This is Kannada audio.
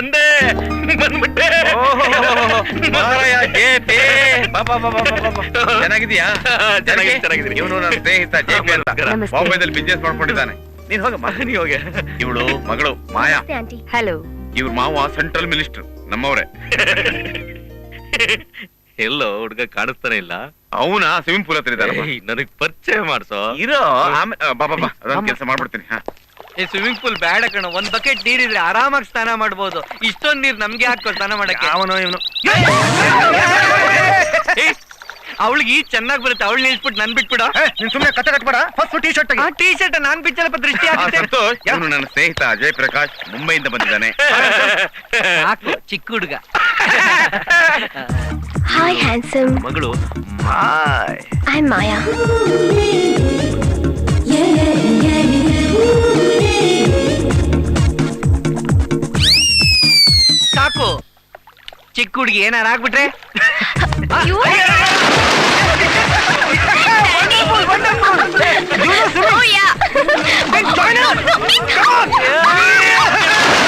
ಬಂದೆ ಬಂದ್ಬಿಟ್ಟೆ. ಚೆನ್ನಾಗಿದ್ಯಾ? ಚೆನ್ನಾಗಿದ್ದೀನಿ. ಇವನು ನನ್ನ ಸ್ನೇಹಿತ ಜೆಪಿ ಅಂತ ನಮಸ್ತೆ. ಬಾಂಬೆದಲ್ಲಿ ಬಿಸ್ನೆಸ್ ಮಾಡ್ಕೊಂಡಿದ್ದಾನೆ. ನೀನ್ ಹೋಗಮ್ಮ. ನೀ ಹೋಗೆ. ಇವಳು ಮಗಳು ಮಾಯಾ. ಆಂಟಿ. ಹಲೋ. ಇವ್ರ ಮಾವ ಸೆಂಟ್ರಲ್ ಮಿನಿಸ್ಟರ್ ನಮ್ಮವ್ರೆ. ಎಲ್ಲೋ ಹುಡ್ಗ ಕಾಣಿಸ್ತಾನೆ ಇಲ್ಲ. ಅವನ ಸ್ವಿಮ್ಮಿಂಗ್ ಪೂಲ್ ಹತ್ರ ಇದ್ದಾರಮ್ಮ. ನನಗ್ ಪರಿಚಯ ಮಾಡ್ಸೋ. ಇರೋ ಆಮೇಲೆ ಬಾಬಾ ಅದೊಂದು ಕೆಲಸ ಮಾಡ್ಬಿಡ್ತೀನಿ. ಈ ಸ್ವಿಮ್ಮಿಂಗ್ ಪೂಲ್ ಬೇಡ ಕಣ, ಒಂದ್ ಬಕೆಟ್ ನೀರಿದ್ರೆ ಆರಾಮಾಗಿ ಸ್ನಾನ ಮಾಡ್ಬೋದು. ಇಷ್ಟೊಂದ್ ನೀರ್ ನಮ್ಗೆ ಹಾಕೋ ಸ್ನಾನ ಮಾಡಕ್ಕೆ. ಅವನು ಇವನು ಅವಳಿಗೆ ಈ ಚೆನ್ನಾಗ್ ಬರುತ್ತೆ, ಅವಳು ನಿಲ್ಸ್ಬಿಟ್ಟು ನನ್ ಬಿಟ್ಬಿಡ. ನೀನ್ ಸುಮ್ನೆ ಕತೆ ಕಟ್ಬೇಡ. ಫಸ್ಟ್ ಟೀ ಶರ್ಟ್ ಆ ಟೀ ಶರ್ಟ್ ನಾನ್ ಬಿಚ್ಚಲಪ್ಪ, ದೃಷ್ಟಿ ಆಗುತ್ತೆ. ಸಂತೋಷ್ ಇವನು ನನ್ನ ಸ್ನೇಹಿತ ಅಜಯ್ ಪ್ರಕಾಶ್, ಮುಂಬೈಯಿಂದ ಬಂದಿದ್ದಾನೆ. ಹಾಕು ಚಿಕ್ಕ ಹುಡುಗ. Hi handsome. ಮಗಳು ಐ ಆಮ್ ಮಾಯಾ. ಸಾಕು, ಚಿಕ್ಕ ಹುಡುಗಿ ಏನಾರ ಆಗ್ಬಿಟ್ರೆ ಅಯ್ಯೋ.